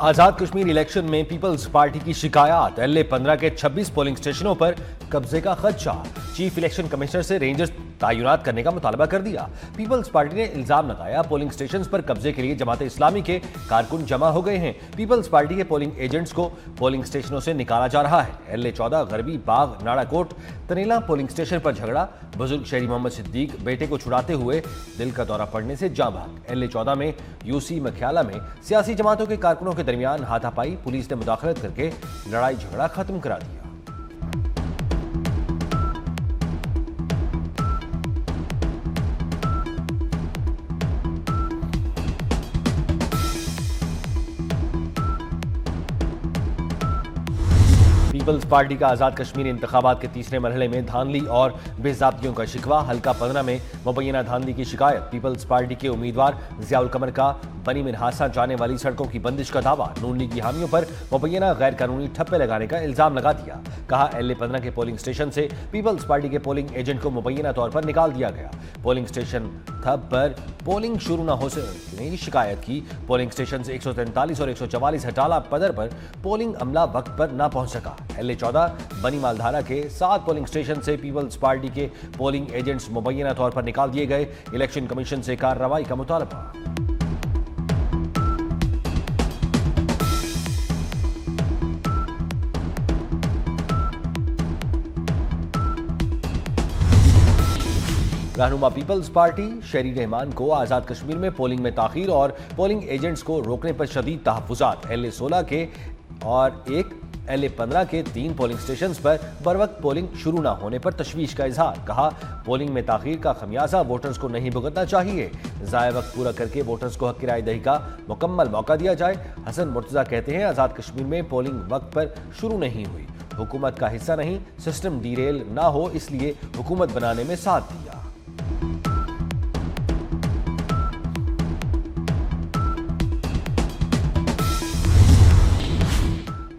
आजाद Kashmir election में peoples party की शिकायत, LA-15 के 26 पोलिंग स्टेशनों पर कब्जे का खदशा। चीफ इलेक्शन कमिश्नर से रेंजर्स तैनात करने का मुतालबा कर दिया। पीपल्स पार्टी ने इल्जाम लगाया पोलिंग स्टेशंस पर कब्जे के लिए जमात इस्लामी के कारकुन जमा हो गए हैं। पीपल्स पार्टी के पोलिंग एजेंट्स को पोलिंग स्टेशनों से निकाला जा रहा है। LA-14 गरबी बाग नाड़ाकोट तनेला पोलिंग स्टेशन पर झगड़ा, बुजुर्ग शहरी मोहम्मद सिद्दीक बेटे को छुड़ाते हुए दिल का दौरा पड़ने से जाँ भाग। LA-14 में यूसी मख्याला में सियासी जमातों के कारकुनों के दरमियान हाथापाई, पुलिस ने मुदाखलत करके लड़ाई झगड़ा खत्म करा दिया। पीपल्स पार्टी का आजाद कश्मीर इंतखाबात के तीसरे मरहले में धांधली और बेज़ाब्तियों का शिकवा। हल्का 15 में मुबैना धांधली की शिकायत। पीपल्स पार्टी के उम्मीदवार जियाउल कमर का बनी मिन्हासा जाने वाली सड़कों की बंदिश का दावा। नून लीग की हामियों पर मुबैना गैर कानूनी ठप्पे लगाने का इल्जाम लगा दिया। कहा LA-15 के पोलिंग स्टेशन से पीपल्स पार्टी के पोलिंग एजेंट को मुबैना तौर पर निकाल दिया गया। पोलिंग स्टेशन ठप पर पोलिंग शुरू न हो सके शिकायत की। पोलिंग स्टेशन से 143 और 144 हटाला पदर पर पोलिंग अमला वक्त पर न पहुंच सका। LA-14 बनी मालधारा के 7 पोलिंग स्टेशन से पीपल्स पार्टी के पोलिंग एजेंट्स मुबैना तौर पर निकाल दिए गए। इलेक्शन कमीशन से कार्रवाई का मुतालबा। रहनुमा पीपल्स पार्टी शहरी रहमान को आजाद कश्मीर में पोलिंग में ताखीर और पोलिंग एजेंट्स को रोकने पर शदीद तहफ़्फ़ुज़ात। LA-16 के और एक LA-15 के 3 पोलिंग स्टेशन पर बरवक्त पोलिंग शुरू न होने पर तशवीश का इजहार। कहा पोलिंग में ताखीर का खमियाजा वोटर्स को नहीं भुगतना चाहिए। ज़ाया वक्त पूरा करके वोटर्स को हक़ राय दही का मुकम्मल मौका दिया जाए। हसन मुर्तज़ा कहते हैं आज़ाद कश्मीर में पोलिंग वक्त पर शुरू नहीं हुई, हुकूमत का हिस्सा नहीं, सिस्टम डीरेल ना हो इसलिए हुकूमत बनाने में साथ दिया।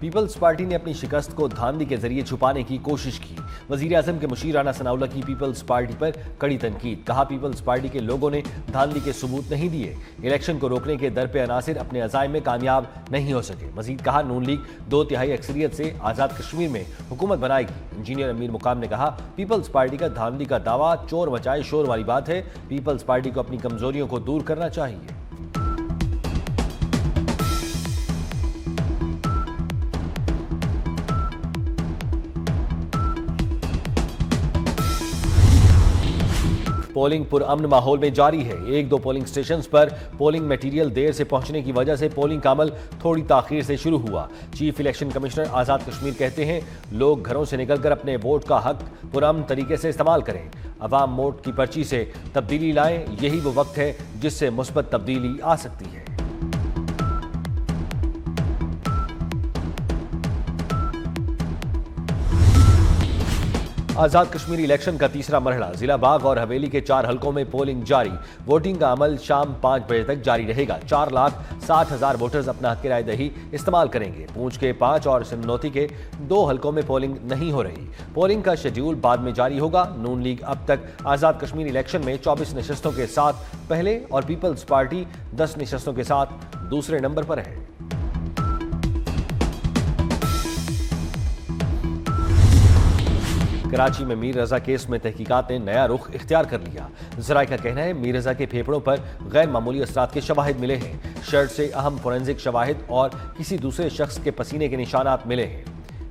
पीपल्स पार्टी ने अपनी शिकस्त को धांधली के जरिए छुपाने की कोशिश की। वजीर आजम के मुशीर राना सनाउल्लाह की पीपल्स पार्टी पर कड़ी तनकीद। कहा पीपल्स पार्टी के लोगों ने धांधली के सबूत नहीं दिए। इलेक्शन को रोकने के दर पे अनासिर अपने अज़ाइम में कामयाब नहीं हो सके। मजीद कहा नून लीग 2/3 अक्सरियत से आज़ाद कश्मीर में हुकूमत बनाएगी। इंजीनियर अमीर मुकाम ने कहा पीपल्स पार्टी का धांधली का दावा चोर मचाए शोर वाली बात है। पीपल्स पार्टी को अपनी कमजोरियों को दूर करना चाहिए। पोलिंग पुरअमन माहौल में जारी है। 1-2 पोलिंग स्टेशंस पर पोलिंग मटीरियल देर से पहुंचने की वजह से पोलिंग का अमल थोड़ी ताखीर से शुरू हुआ। चीफ इलेक्शन कमिश्नर आजाद कश्मीर कहते हैं लोग घरों से निकलकर अपने वोट का हक पुरअमन तरीके से इस्तेमाल करें। अवाम वोट की पर्ची से तब्दीली लाएं, यही वो वक्त है जिससे मुस्बत तब्दीली आ सकती है। आजाद कश्मीर इलेक्शन का तीसरा मरहला। जिला बाग और हवेली के 4 हलकों में पोलिंग जारी। वोटिंग का अमल शाम 5 बजे तक जारी रहेगा। 4,60,000 वोटर्स अपना हक़ राय दही इस्तेमाल करेंगे। पूंछ के 5 और सिमनौती के 2 हलकों में पोलिंग नहीं हो रही। पोलिंग का शेड्यूल बाद में जारी होगा। नून लीग अब तक आजाद कश्मीर इलेक्शन में 24 नशस्तों के साथ पहले और पीपल्स पार्टी 10 नशस्तों के साथ दूसरे नंबर पर है। कराची में मीर रजा केस में तहकीकात ने नया रुख इख्तियार कर लिया। जराये का कहना है मीर रजा के फेफड़ों पर गैर मामूली असरात के शवाहिद मिले हैं। शर्ट से अहम फोरेंसिक शवाहिद और किसी दूसरे शख्स के पसीने के निशानात मिले हैं।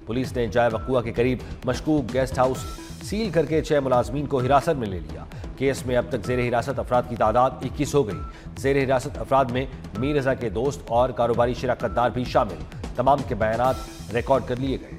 पुलिस ने जाए वक़ुआ के करीब मशकूक गेस्ट हाउस सील करके 6 मुलाजमीन को हिरासत में ले लिया। केस में अब तक ज़ेर हिरासत अफराद की तादाद 21 हो गई। ज़ेर हिरासत अफराद में मीर रजा के दोस्त और कारोबारी शराकतदार भी शामिल। तमाम के बयानात रिकॉर्ड कर लिए गए।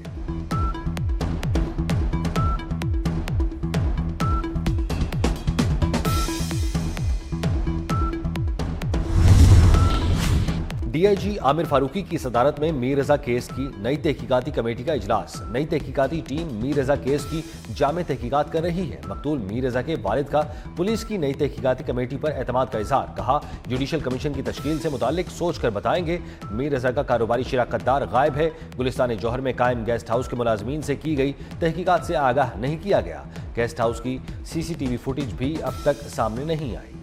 DIG आमिर फारूकी की सदारत में मीर रजा केस की नई तहकीकाती कमेटी का इजलास। नई तहकीकाती टीम मीर रजा केस की जामे तहकीकात कर रही है। मकतूल मीर रजा के वालिद का पुलिस की नई तहकीकाती कमेटी पर एतमाद का इजहार। कहा जुडिशल कमीशन की तश्कील से मुताल्लिक सोच कर बताएंगे। मीर रजा का कारोबारी शराकतदार गायब है। गुलिस्तान जौहर में कायम गेस्ट हाउस के मुलाजमीन से की गई तहकीकात से आगाह नहीं किया गया। गेस्ट हाउस की CCTV फुटेज भी अब तक सामने नहीं आई।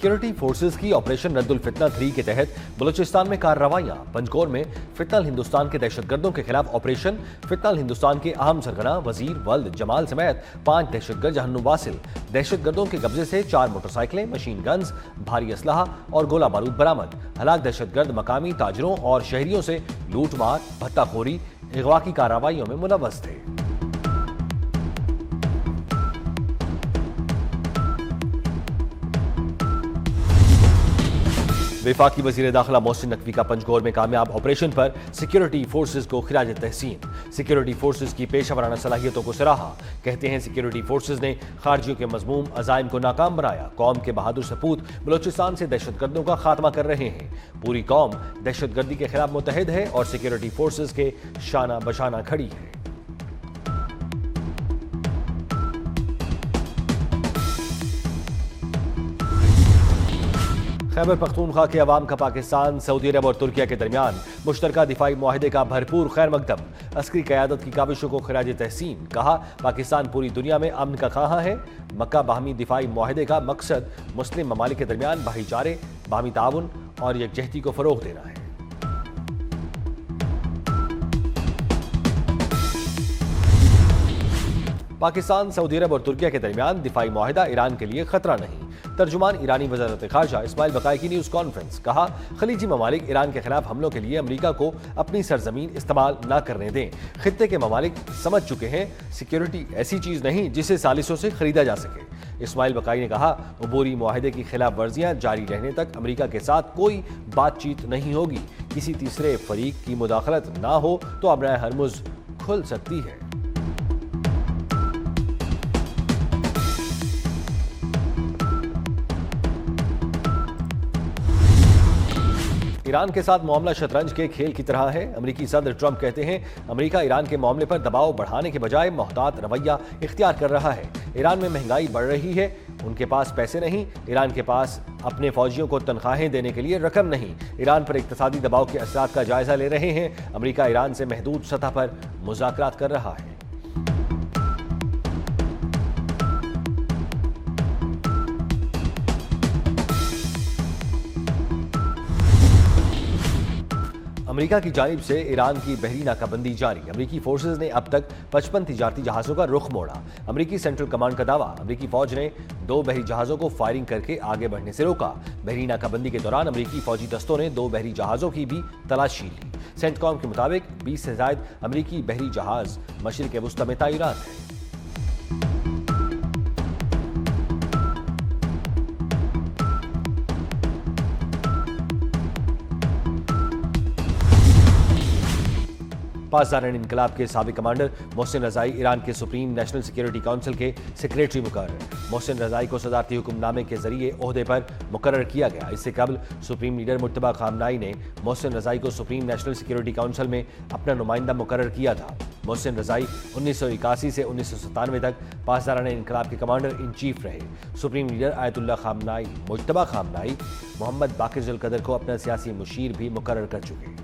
सिक्योरिटी फोर्सेज की ऑपरेशन रद्दुल फितना 3 के तहत बलूचिस्तान में कार्रवाइयां। पंजकोर में फितनल हिंदुस्तान के दहशतगर्दों के खिलाफ ऑपरेशन। फितनल हिंदुस्तान के अहम सरगना वजीर वल्द जमाल समेत 5 दहशतगर्द जहन्नुम वासिल। दहशतगर्दों के कब्जे से 4 मोटरसाइकिलें, मशीन गन्स, भारी असलहा और गोला बारूद बरामद। हलाक दहशतगर्द मकामी ताजरों और शहरियों से लूटमार, भत्ताखोरी, अगवा की कार्रवाइयों में मुलव्वस थे। वफाकी वजीर दाखिला मोहसिन नकवी का पंजकोर में कामयाब ऑपरेशन पर सिक्योरिटी फोर्सेज को खिराज तहसीन। सिक्योरिटी फोर्सेज की पेशा वराना सलाहियतों को सराहा। कहते हैं सिक्योरिटी फोर्सेज ने खारजियों के मजमूम अजाइम को नाकाम बनाया। कौम के बहादुर सपूत बलूचिस्तान से दहशतगर्दों का खात्मा कर रहे हैं। पूरी कौम दहशतगर्दी के खिलाफ मुतहद है और सिक्योरिटी फोर्सेज के शाना बशाना खड़ी है। खैबर पख्तूनख्वा के अवाम का पाकिस्तान, सऊदी अरब और तुर्किया के दरमियान मुश्तरका दिफाई मुआहदे का भरपूर खैर मकदम। अस्करी क़यादत की काविशों को खिराज तहसीन। कहा, पाकिस्तान पूरी दुनिया में अमन का ख़्वाह है। मक्का बाहमी दिफाई मुआहदे का मकसद मुस्लिम ममालिक के दरमियान भाईचारे, बाहमी ताउन और यकजहती को फ़रोग़ देना है। पाकिस्तान, सऊदी अरब और तुर्किया के दरमियान दिफाई मुआहदा ईरान के लिए खतरा नहीं। तर्जुमान ईरानी वज़ारत ख़ारजा इस्माइल बकाई की न्यूज़ कॉन्फ्रेंस। कहा, खलीजी ममालिक ईरान के खिलाफ हमलों के लिए अमरीका को अपनी सरजमीन इस्तेमाल न करने दें। खित्ते के ममालिक समझ चुके हैं सिक्योरिटी ऐसी चीज़ नहीं जिसे सालिसों से खरीदा जा सके। इस्माइल बकाई ने कहा, अबूरी मुआहदे की खिलाफ वर्जियाँ जारी रहने तक अमरीका के साथ कोई बातचीत नहीं होगी। किसी तीसरे फरीक की मुदाखलत ना हो तो अबराए हरमुज खुल सकती है। ईरान के साथ मामला शतरंज के खेल की तरह है। अमेरिकी सदर ट्रंप कहते हैं, अमेरिका ईरान के मामले पर दबाव बढ़ाने के बजाय मोहतात रवैया इख्तियार कर रहा है। ईरान में महंगाई बढ़ रही है, उनके पास पैसे नहीं। ईरान के पास अपने फौजियों को तनख्वाहें देने के लिए रकम नहीं। ईरान पर इक्तिसादी दबाव के असरात का जायजा ले रहे हैं। अमेरिका ईरान से महदूद सतह पर मुज़ाकरात कर रहा है। अमेरिका की जानिब से ईरान की बहरी नाकाबंदी जारी। अमेरिकी फोर्सेज ने अब तक 55 तिजारती जहाज़ों का रुख मोड़ा। अमेरिकी सेंट्रल कमांड का दावा, अमेरिकी फौज ने 2 बहरी जहाज़ों को फायरिंग करके आगे बढ़ने से रोका। बहरी नाकाबंदी के दौरान अमेरिकी फौजी दस्तों ने 2 बहरी जहाज़ों की भी तलाशी ली। सेंटकॉम के मुताबिक 20 से ज़ायद अमेरिकी बहरी जहाज़ मशरिक़ वुस्ता में तैनात हैं। पासदारान इनकलाब के साबिक कमांडर मोहसिन रज़ाई ईरान के सुप्रीम नेशनल सिक्योरिटी काउंसिल के सेक्रेटरी मुकर्रर। मोहसिन रज़ाई को सदारती हुक्मनामे के जरिए ओहदे पर मुकर्रर किया गया। इससे कबल सुप्रीम लीडर मुज्तबा खामनाई ने मोहसिन रज़ाई को सुप्रीम नेशनल सिक्योरिटी काउंसिल में अपना नुमाइंदा मुकर्रर किया था। मोहसिन रज़ाई 1981 से 1997 तक पासदारान इनकलाब के कमांडर इन चीफ रहे। Supreme leader Ayatollah Khamenei Mojtaba Khamenei Mohammad Baqir Zolghadr को अपना सियासी मुशीर भी मुकर्रर कर चुके।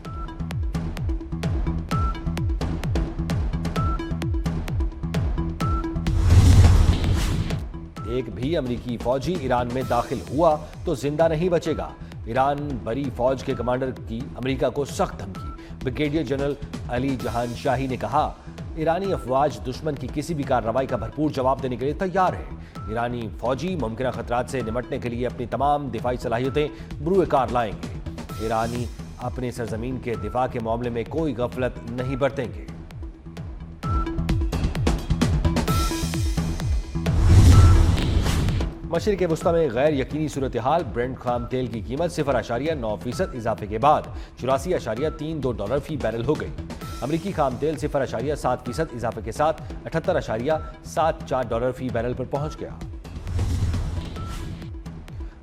एक भी अमेरिकी फौजी ईरान में दाखिल हुआ तो जिंदा नहीं बचेगा। ईरान बरी फौज के कमांडर की अमेरिका को सख्त धमकी। ब्रिगेडियर जनरल अली जहान शाही ने कहा, ईरानी अफवाज दुश्मन की किसी भी कार्रवाई का भरपूर जवाब देने के लिए तैयार है। ईरानी फौजी मुमकिन खतरात से निपटने के लिए अपनी तमाम दिफाई सलाहियतें बुरुए कार लाएंगे। ईरानी अपने सरजमीन के दिफा के मामले में कोई गफलत नहीं बरतेंगे। मशरिक़ वुस्ता में गैर यकीनी सूरत हाल। ब्रेंट खाम तेल की कीमत 0.9% इजाफे के बाद 84.32 डॉलर फी बैरल हो गई। अमरीकी खाम तेल 0.7% इजाफे के साथ 78.74 डॉलर फी बैरल पर पहुंच गया।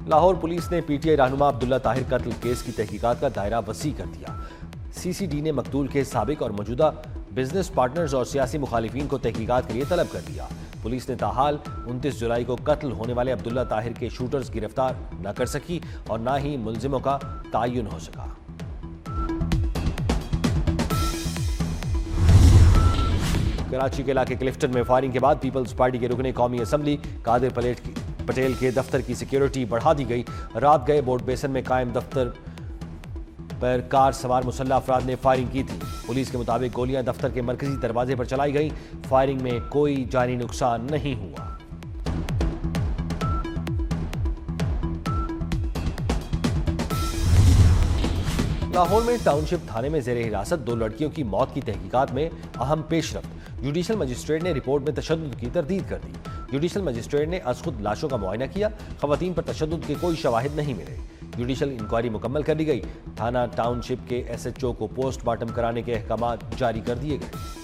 लाहौर पुलिस ने पीटीआई रहनुमा अब्दुल्ला ताहिर कत्ल केस की तहकीकात का दायरा वसी कर दिया। सीसीडी ने मकतूल के साबिक और मौजूदा बिजनेस पार्टनर्स और सियासी मुखालिफिन को तहकीकात के लिए तलब कर दिया। पुलिस ने ताहाल 29 जुलाई को कत्ल होने वाले अब्दुल्ला ताहिर के शूटर्स गिरफ्तार न कर सकी और न ही मुलजिमों का तायुन हो सका। कराची के इलाके क्लिफ्टन में फायरिंग के बाद पीपल्स पार्टी के रुकने कौमी असम्बली कादिर पलेट की पटेल के दफ्तर की सिक्योरिटी बढ़ा दी गई। रात गए बोट बेसन में कायम दफ्तर पर कार सवार मुसल्लह अफराद ने फायरिंग की थी। पुलिस के मुताबिक गोलियां दफ्तर के मरकजी दरवाजे पर चलाई गई। फायरिंग में कोई जानी नुकसान नहीं हुआ। लाहौर में टाउनशिप थाने में जेर हिरासत 2 लड़कियों की मौत की तहकीकात में अहम पेशरफ्त। जुडिशल मजिस्ट्रेट ने रिपोर्ट में तशद्दुद की तरदीद कर दी। जुडिशल मजिस्ट्रेट ने अज खुद लाशों का मुआयना किया। खवातीन पर तशद्दुद के कोई शवाहिद नहीं मिले। जुडिशल इंक्वायरी मुकम्मल कर दी गई। थाना टाउनशिप के SHO को पोस्टमार्टम कराने के अहकाम जारी कर दिए गए।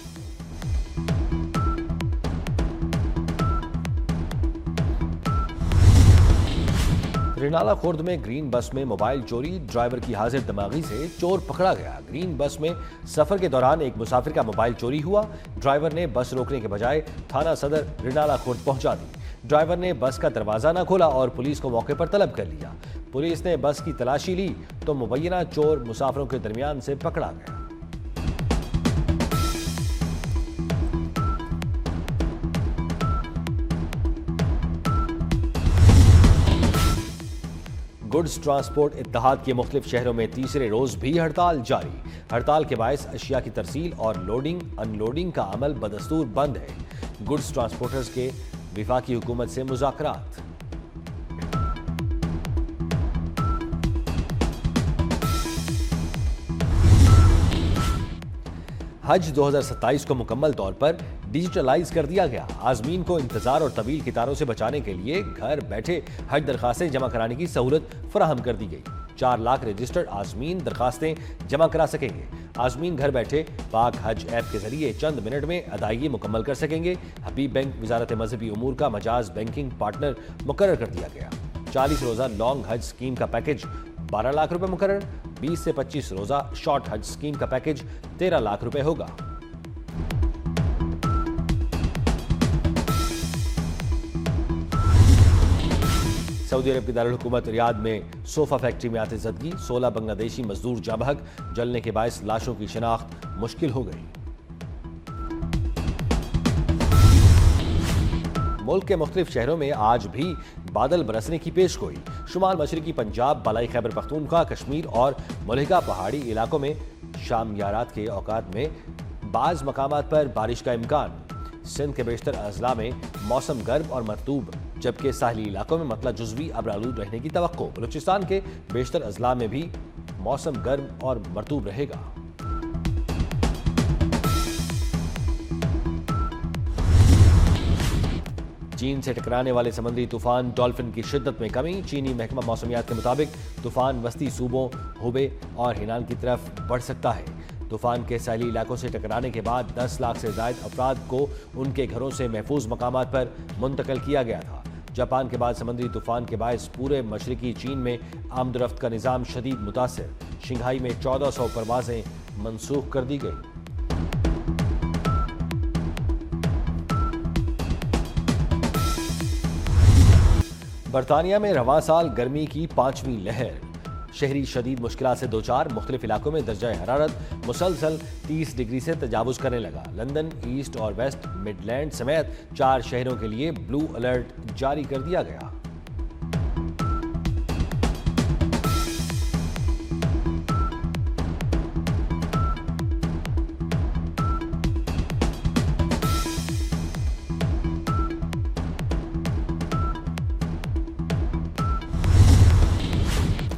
रिनाला खुर्द में ग्रीन बस में मोबाइल चोरी, ड्राइवर की हाजिर दिमागी से चोर पकड़ा गया। ग्रीन बस में सफर के दौरान एक मुसाफिर का मोबाइल चोरी हुआ। ड्राइवर ने बस रोकने के बजाय थाना सदर रिनाला खुर्द पहुंचा दी। ड्राइवर ने बस का दरवाजा न खोला और पुलिस को मौके पर तलब कर लिया। पुलिस ने बस की तलाशी ली तो मुबैना चोर मुसाफिरों के दरमियान से पकड़ा गया। गुड्स ट्रांसपोर्ट इत्तेहाद के मुख्तलिफ शहरों में तीसरे रोज भी हड़ताल जारी। हड़ताल के बायस अशिया की तरसील और लोडिंग अनलोडिंग का अमल बदस्तूर बंद है। गुड्स ट्रांसपोर्टर्स के विफाकी हुकूमत से मुज़ाकरात। हज 2027 को मुकम्मल तौर पर डिजिटलाइज कर दिया गया। आज़मीन को इंतजार और तवील कितारों से बचाने के लिए घर बैठे हज दरखास्तें जमा कराने की सहूलत फराहम कर दी गई। 4 लाख रजिस्टर्ड आज़मीन दरखास्तें जमा करा सकेंगे। आज़मीन घर बैठे पाक हज ऐप के जरिए चंद मिनट में अदायगी मुकम्मल कर सकेंगे। हबीब बैंक वजारत मजहबी उमूर का मजाज बैंकिंग पार्टनर मुकर्रर कर दिया गया। 40 रोज़ा लॉन्ग हज स्कीम का पैकेज 12 लाख रुपए मुकर्रर। 20 से 25 रोज़ा शॉर्ट हज स्कीम का पैकेज 13 लाख रुपए होगा। सऊदी अरब की दारुल हुकूमत रियाद में सोफा फैक्ट्री में आतिशबाजी। 16 बांग्लादेशी मजदूर जाँ बहक। जलने के बायस लाशों की शिनाख्त मुश्किल हो गई। मुल्क के मुख्तलिफ शहरों में आज भी बादल बरसने की पेशगोई। शुमाल मशरकी पंजाब, बालाई खैबर पख्तूनख्वा, कश्मीर और मुल्हिका पहाड़ी इलाकों में शाम यारात के औकात में बाज़ मकामात पर बारिश का इम्कान। सिंध के बेशतर अजला में मौसम गर्म और मरतूब, जबकि साहली इलाकों में मतला जुज़वी अबरालूद रहने की तवक्को। बलूचिस्तान के बेशतर अजला में भी मौसम गर्म और मरतूब रहेगा। चीन से टकराने वाले समुद्री तूफान डॉल्फिन की शिद्दत में कमी। चीनी महकमा मौसमियात के मुताबिक तूफान वस्ती सूबों हुबे और हिनान की तरफ बढ़ सकता है। तूफान के साहली इलाकों से टकराने के बाद 10 लाख से ज़ायद अफराद को उनके घरों से महफूज मकामात पर मुंतकिल किया गया था। जापान के बाद समुद्री तूफान के बायस पूरे मशरकी चीन में आमदरफ्त का निज़ाम शदीद मुतासिर। शंघाई में 1400 परवाजें मनसूख कर दी गई। बरतानिया में रवां साल गर्मी की 5वीं लहर। शहरी शदीद मुश्किलात से दोचार। मुख्तलिफ इलाकों में दर्जा हरारत मुसलसल 30 डिग्री से तजावुज करने लगा। लंदन, ईस्ट और वेस्ट मिडलैंड समेत 4 शहरों के लिए ब्लू अलर्ट जारी कर दिया गया।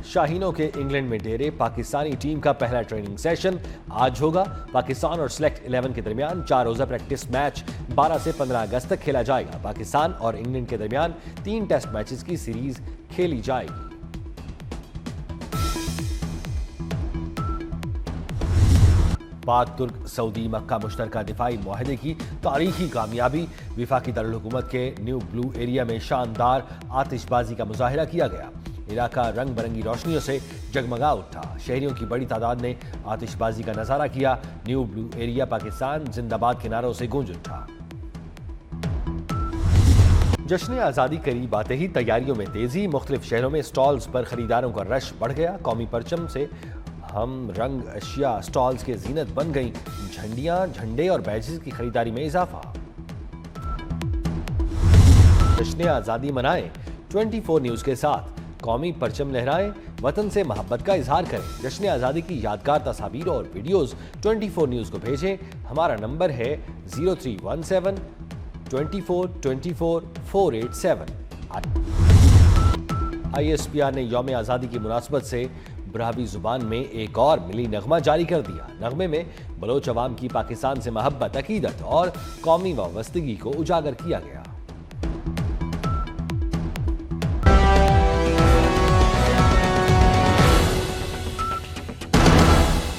शाहीनों के इंग्लैंड में डेरे। पाकिस्तानी टीम का पहला ट्रेनिंग सेशन आज होगा। पाकिस्तान और सिलेक्ट 11 के दरमियान 4 रोजा प्रैक्टिस मैच 12 से 15 अगस्त तक खेला जाएगा। पाकिस्तान और इंग्लैंड के दरमियान 3 टेस्ट मैचेस की सीरीज खेली जाएगी। पाक तुर्क सऊदी मक्का मुश्तरका दिफाई मुआहदे की तारीखी कामयाबी। विफाकी दारुल हुकूमत के न्यू ब्लू एरिया में शानदार आतिशबाजी का मुजाहिरा किया गया। इलाका रंग बिरंगी रोशनियों से जगमगा उठा। शहरियों की बड़ी तादाद ने आतिशबाजी का नजारा किया। न्यू ब्लू एरिया पाकिस्तान जिंदाबाद के नारों से गूंज उठा। जश्न आज़ादी करीब आते ही तैयारियों में तेजी। मुख्तलिफ शहरों में स्टॉल्स पर खरीदारों का रश बढ़ गया। कौमी परचम से हम रंग अशिया स्टॉल्स के जीनत बन गई। झंडियां, झंडे और बैजेस की खरीदारी में इजाफा। जश्न आज़ादी मनाएं, 24 न्यूज के साथ कौमी परचम लहराएं, वतन से मोहब्बत का इजहार करें। जश्न आज़ादी की यादगार तस्वीर और वीडियोस 24 न्यूज को भेजें। हमारा नंबर है 0317 24 24 487। ISPR ने यौम आज़ादी की मुनासबत से ब्राहवी जुबान में एक और मिली नगमा जारी कर दिया। नगमे में बलोच अवाम की पाकिस्तान से मोहब्बत, अकीदत और कौमी वाबस्तगी को उजागर किया गया।